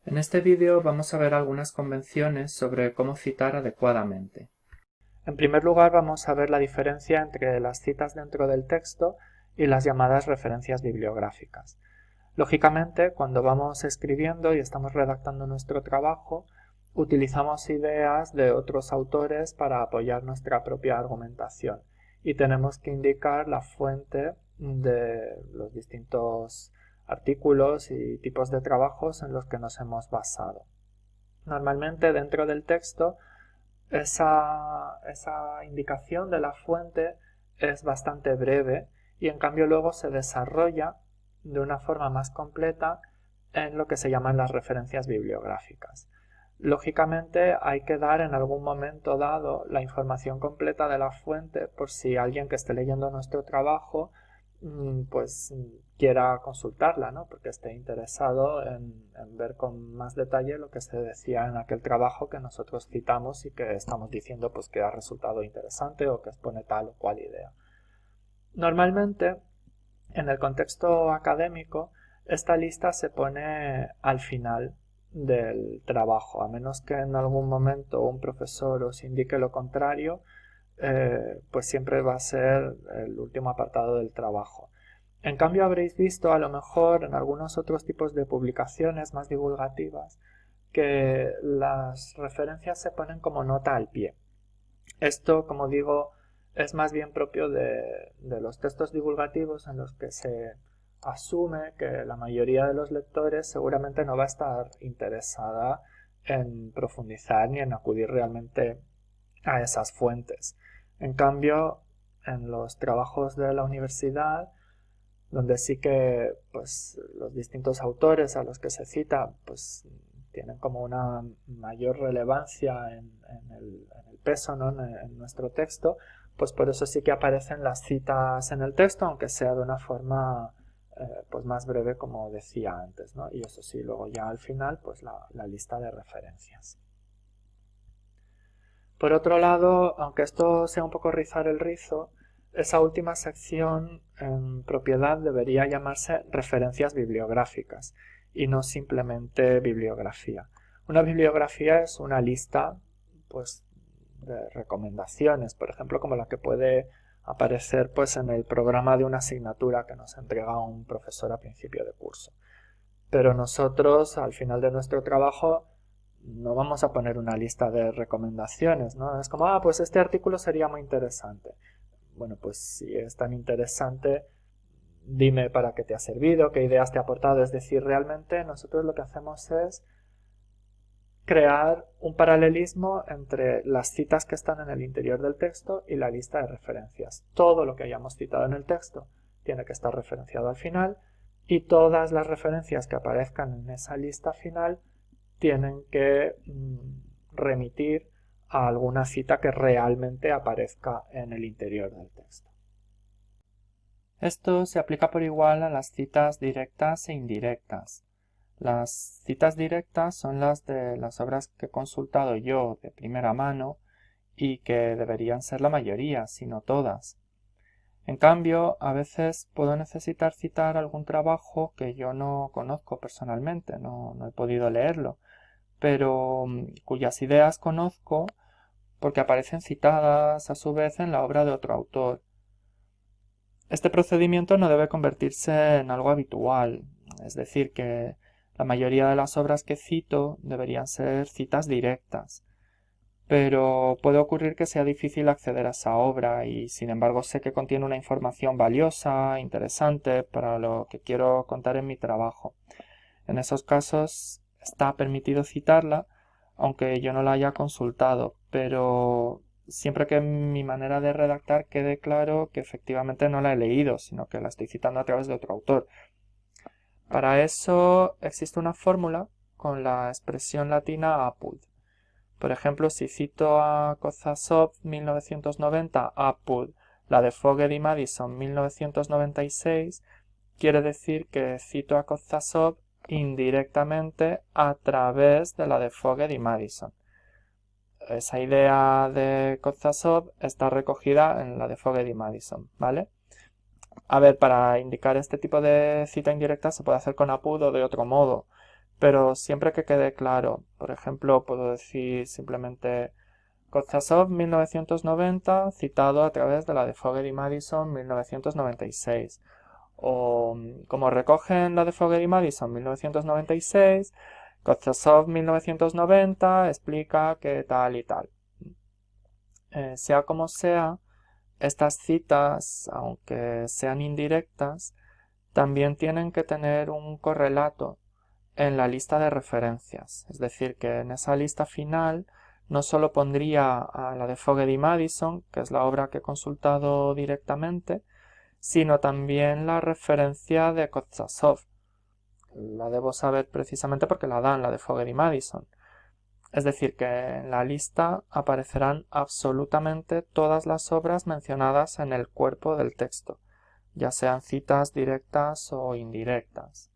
En este vídeo vamos a ver algunas convenciones sobre cómo citar adecuadamente. En primer lugar vamos a ver la diferencia entre las citas dentro del texto y las llamadas referencias bibliográficas. Lógicamente, cuando vamos escribiendo y estamos redactando nuestro trabajo, utilizamos ideas de otros autores para apoyar nuestra propia argumentación y tenemos que indicar la fuente de los distintos artículos y tipos de trabajos en los que nos hemos basado. Normalmente dentro del texto esa indicación de la fuente es bastante breve y en cambio luego se desarrolla de una forma más completa en lo que se llaman las referencias bibliográficas. Lógicamente hay que dar en algún momento dado la información completa de la fuente por si alguien que esté leyendo nuestro trabajo pues quiera consultarla, ¿no? Porque esté interesado en ver con más detalle lo que se decía en aquel trabajo que nosotros citamos y que estamos diciendo pues que ha resultado interesante o que expone tal o cual idea. Normalmente, en el contexto académico, esta lista se pone al final del trabajo, a menos que en algún momento un profesor os indique lo contrario, pues siempre va a ser el último apartado del trabajo. En cambio habréis visto a lo mejor en algunos otros tipos de publicaciones más divulgativas que las referencias se ponen como nota al pie. Esto, como digo, es más bien propio de los textos divulgativos en los que se asume que la mayoría de los lectores seguramente no va a estar interesada en profundizar ni en acudir realmente a esas fuentes. En cambio, en los trabajos de la universidad, donde sí que pues, los distintos autores a los que se cita pues, tienen como una mayor relevancia en el peso, ¿no? en nuestro texto, pues por eso sí que aparecen las citas en el texto, aunque sea de una forma pues más breve como decía antes, ¿no? Y eso sí, luego ya al final pues la lista de referencias. Por otro lado, aunque esto sea un poco rizar el rizo, esa última sección en propiedad debería llamarse referencias bibliográficas y no simplemente bibliografía. Una bibliografía es una lista pues, de recomendaciones, por ejemplo, como la que puede aparecer pues, en el programa de una asignatura que nos entrega un profesor a principio de curso. Pero nosotros, al final de nuestro trabajo, no vamos a poner una lista de recomendaciones, ¿no? Es como, pues este artículo sería muy interesante. Bueno, pues si es tan interesante, dime para qué te ha servido, qué ideas te ha aportado. Es decir, realmente nosotros lo que hacemos es crear un paralelismo entre las citas que están en el interior del texto y la lista de referencias. Todo lo que hayamos citado en el texto tiene que estar referenciado al final y todas las referencias que aparezcan en esa lista final tienen que remitir a alguna cita que realmente aparezca en el interior del texto. Esto se aplica por igual a las citas directas e indirectas. Las citas directas son las de las obras que he consultado yo de primera mano y que deberían ser la mayoría, si no todas. En cambio, a veces puedo necesitar citar algún trabajo que yo no conozco personalmente, no he podido leerlo, pero cuyas ideas conozco porque aparecen citadas a su vez en la obra de otro autor. Este procedimiento no debe convertirse en algo habitual, es decir, que la mayoría de las obras que cito deberían ser citas directas, pero puede ocurrir que sea difícil acceder a esa obra y sin embargo sé que contiene una información valiosa, interesante para lo que quiero contar en mi trabajo. En esos casos está permitido citarla, aunque yo no la haya consultado, pero siempre que en mi manera de redactar quede claro que efectivamente no la he leído, sino que la estoy citando a través de otro autor. Para eso existe una fórmula con la expresión latina apud. Por ejemplo, si cito a Kozasov 1990 apud, la de Foged y Madison 1996, quiere decir que cito a Kozasov indirectamente a través de la de Foged y Madison. Esa idea de Kozasov está recogida en la de Foged y Madison, ¿vale? A ver, para indicar este tipo de cita indirecta se puede hacer con apud o de otro modo, pero siempre que quede claro. Por ejemplo, puedo decir simplemente Kotchasov 1990 citado a través de la de Fogel y Madison 1996. O como recogen la de Fogel y Madison 1996, Kotchasov 1990 explica que tal y tal. Sea como sea, estas citas, aunque sean indirectas, también tienen que tener un correlato en la lista de referencias. Es decir, que en esa lista final no solo pondría a la de Fogel y Madison, que es la obra que he consultado directamente, sino también la referencia de Kotchasov. La debo saber precisamente porque la dan, la de Fogel y Madison. Es decir, que en la lista aparecerán absolutamente todas las obras mencionadas en el cuerpo del texto, ya sean citas directas o indirectas.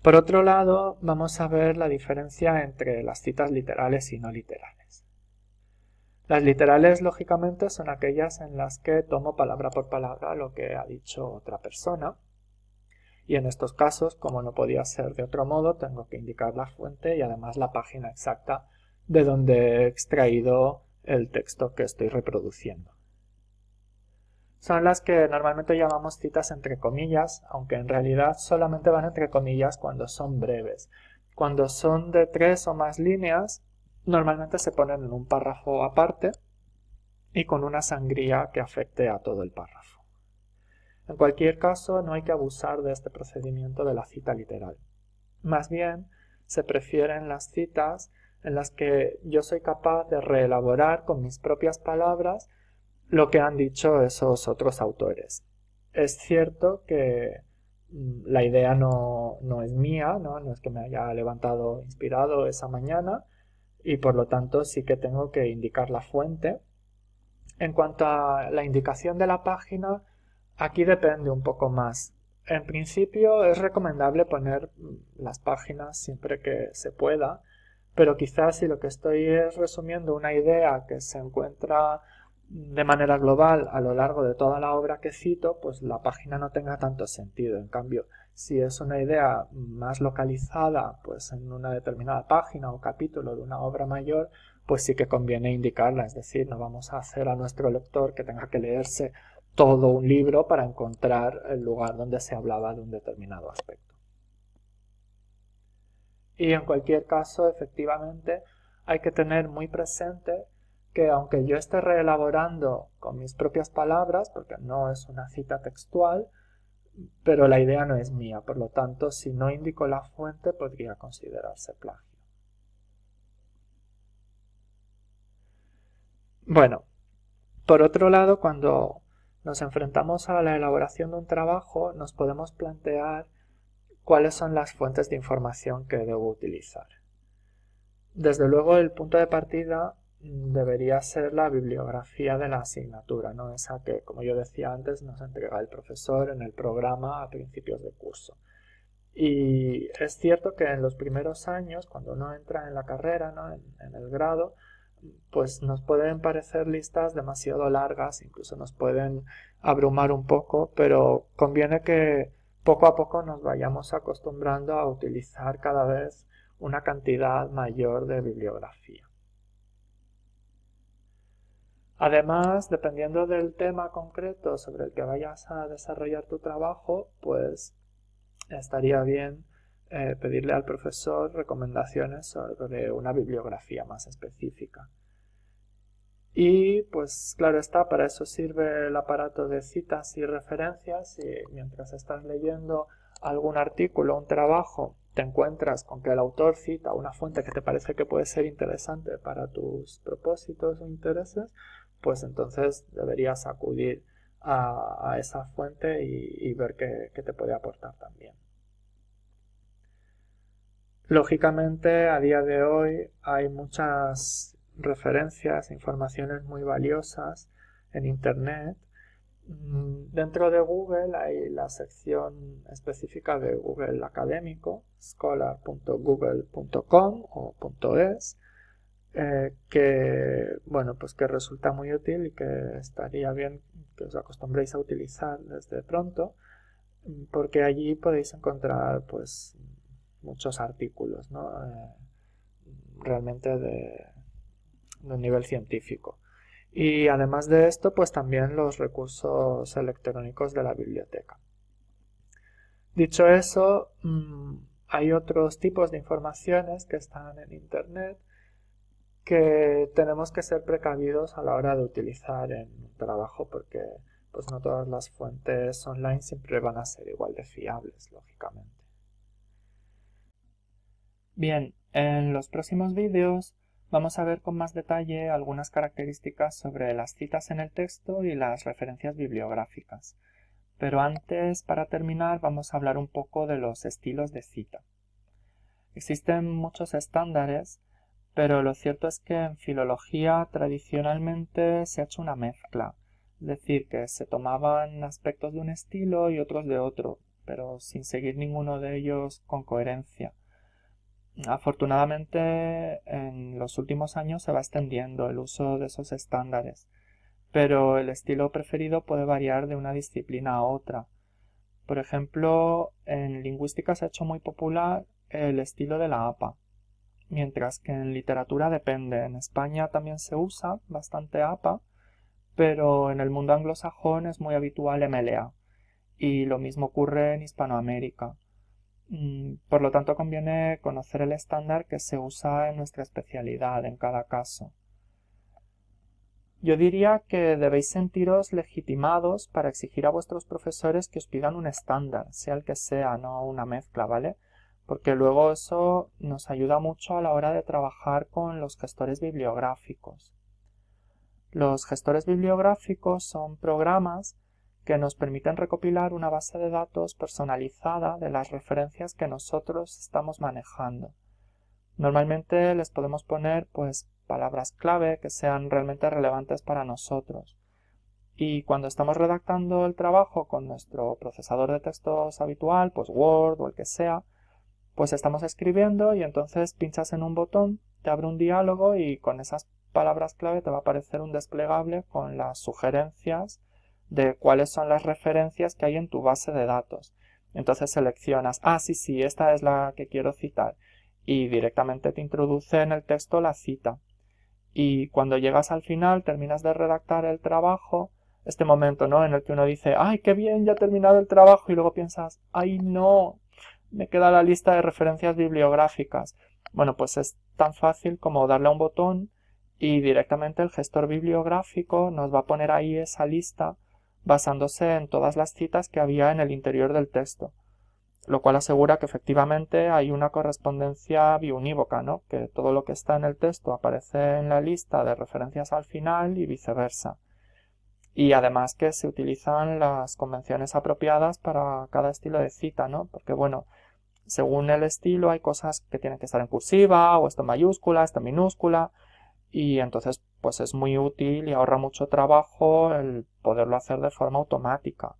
Por otro lado, vamos a ver la diferencia entre las citas literales y no literales. Las literales, lógicamente, son aquellas en las que tomo palabra por palabra lo que ha dicho otra persona, y en estos casos, como no podía ser de otro modo, tengo que indicar la fuente y además la página exacta de donde he extraído el texto que estoy reproduciendo. Son las que normalmente llamamos citas entre comillas, aunque en realidad solamente van entre comillas cuando son breves. Cuando son de 3 o más líneas, normalmente se ponen en un párrafo aparte y con una sangría que afecte a todo el párrafo. En cualquier caso, no hay que abusar de este procedimiento de la cita literal. Más bien, se prefieren las citas en las que yo soy capaz de reelaborar con mis propias palabras lo que han dicho esos otros autores. Es cierto que la idea no es mía, ¿no? No es que me haya levantado inspirado esa mañana y por lo tanto sí que tengo que indicar la fuente. En cuanto a la indicación de la página, aquí depende un poco más. En principio es recomendable poner las páginas siempre que se pueda, pero quizás si lo que estoy es resumiendo una idea que se encuentra de manera global a lo largo de toda la obra que cito, pues la página no tenga tanto sentido. En cambio, si es una idea más localizada, pues en una determinada página o capítulo de una obra mayor, pues sí que conviene indicarla. Es decir, no vamos a hacer a nuestro lector que tenga que leerse todo un libro para encontrar el lugar donde se hablaba de un determinado aspecto. Y en cualquier caso, efectivamente, hay que tener muy presente que aunque yo esté reelaborando con mis propias palabras, porque no es una cita textual, pero la idea no es mía, por lo tanto, si no indico la fuente, podría considerarse plagio. Bueno, por otro lado, cuando nos enfrentamos a la elaboración de un trabajo, nos podemos plantear cuáles son las fuentes de información que debo utilizar. Desde luego, el punto de partida debería ser la bibliografía de la asignatura, ¿no? Esa que, como yo decía antes, nos entrega el profesor en el programa a principios de curso. Y es cierto que en los primeros años, cuando uno entra en la carrera, ¿no? en el grado, pues nos pueden parecer listas demasiado largas, incluso nos pueden abrumar un poco, pero conviene que poco a poco nos vayamos acostumbrando a utilizar cada vez una cantidad mayor de bibliografía. Además, dependiendo del tema concreto sobre el que vayas a desarrollar tu trabajo, pues estaría bien pedirle al profesor recomendaciones sobre una bibliografía más específica. Y pues claro está, para eso sirve el aparato de citas y referencias, y mientras estás leyendo algún artículo, un trabajo, te encuentras con que el autor cita una fuente que te parece que puede ser interesante para tus propósitos o intereses, pues entonces deberías acudir a esa fuente y ver qué te puede aportar también. Lógicamente, a día de hoy hay muchas referencias, informaciones muy valiosas en Internet. Dentro de Google hay la sección específica de Google académico, scholar.google.com o .es, que, bueno, pues que resulta muy útil y que estaría bien que os acostumbréis a utilizar desde pronto. porque allí podéis encontrar pues muchos artículos, ¿no? Realmente de un nivel científico. Y además de esto, pues también los recursos electrónicos de la biblioteca. Dicho eso, hay otros tipos de informaciones que están en Internet que tenemos que ser precavidos a la hora de utilizar en un trabajo porque pues no todas las fuentes online siempre van a ser igual de fiables, lógicamente. Bien, en los próximos vídeos vamos a ver con más detalle algunas características sobre las citas en el texto y las referencias bibliográficas. Pero antes, para terminar, vamos a hablar un poco de los estilos de cita. Existen muchos estándares, pero lo cierto es que en filología tradicionalmente se ha hecho una mezcla, es decir, que se tomaban aspectos de un estilo y otros de otro, pero sin seguir ninguno de ellos con coherencia. Afortunadamente, en los últimos años se va extendiendo el uso de esos estándares, pero el estilo preferido puede variar de una disciplina a otra. Por ejemplo, en lingüística se ha hecho muy popular el estilo de la APA, mientras que en literatura depende. En España también se usa bastante APA, pero en el mundo anglosajón es muy habitual MLA, y lo mismo ocurre en Hispanoamérica. Por lo tanto, conviene conocer el estándar que se usa en nuestra especialidad en cada caso. Yo diría que debéis sentiros legitimados para exigir a vuestros profesores que os pidan un estándar, sea el que sea, no una mezcla, ¿vale? Porque luego eso nos ayuda mucho a la hora de trabajar con los gestores bibliográficos. Los gestores bibliográficos son programas que nos permiten recopilar una base de datos personalizada de las referencias que nosotros estamos manejando. Normalmente les podemos poner pues palabras clave que sean realmente relevantes para nosotros. Y cuando estamos redactando el trabajo con nuestro procesador de textos habitual, pues Word o el que sea, pues estamos escribiendo y entonces pinchas en un botón, te abre un diálogo y con esas palabras clave te va a aparecer un desplegable con las sugerencias de cuáles son las referencias que hay en tu base de datos. Entonces seleccionas, sí, esta es la que quiero citar, y directamente te introduce en el texto la cita. Y cuando llegas al final, terminas de redactar el trabajo, este momento, ¿no?, en el que uno dice, ¡ay, qué bien, ya he terminado el trabajo! Y luego piensas, ¡ay, no! Me queda la lista de referencias bibliográficas. Bueno, pues es tan fácil como darle a un botón y directamente el gestor bibliográfico nos va a poner ahí esa lista basándose en todas las citas que había en el interior del texto, lo cual asegura que efectivamente hay una correspondencia biunívoca, ¿no?, que todo lo que está en el texto aparece en la lista de referencias al final y viceversa. Y además que se utilizan las convenciones apropiadas para cada estilo de cita, ¿no? Porque bueno, según el estilo hay cosas que tienen que estar en cursiva, o esto en mayúscula, esto en minúscula, y entonces pues es muy útil y ahorra mucho trabajo el poderlo hacer de forma automática.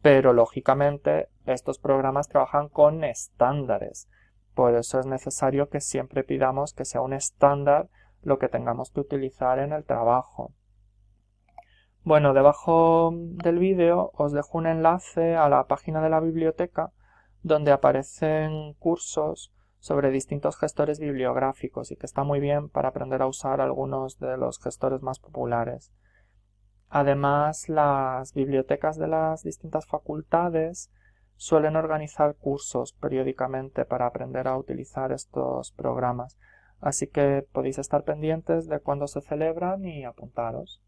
Pero lógicamente estos programas trabajan con estándares, por eso es necesario que siempre pidamos que sea un estándar lo que tengamos que utilizar en el trabajo. Bueno, debajo del vídeo os dejo un enlace a la página de la biblioteca donde aparecen cursos sobre distintos gestores bibliográficos y que está muy bien para aprender a usar algunos de los gestores más populares. Además, las bibliotecas de las distintas facultades suelen organizar cursos periódicamente para aprender a utilizar estos programas, así que podéis estar pendientes de cuándo se celebran y apuntaros.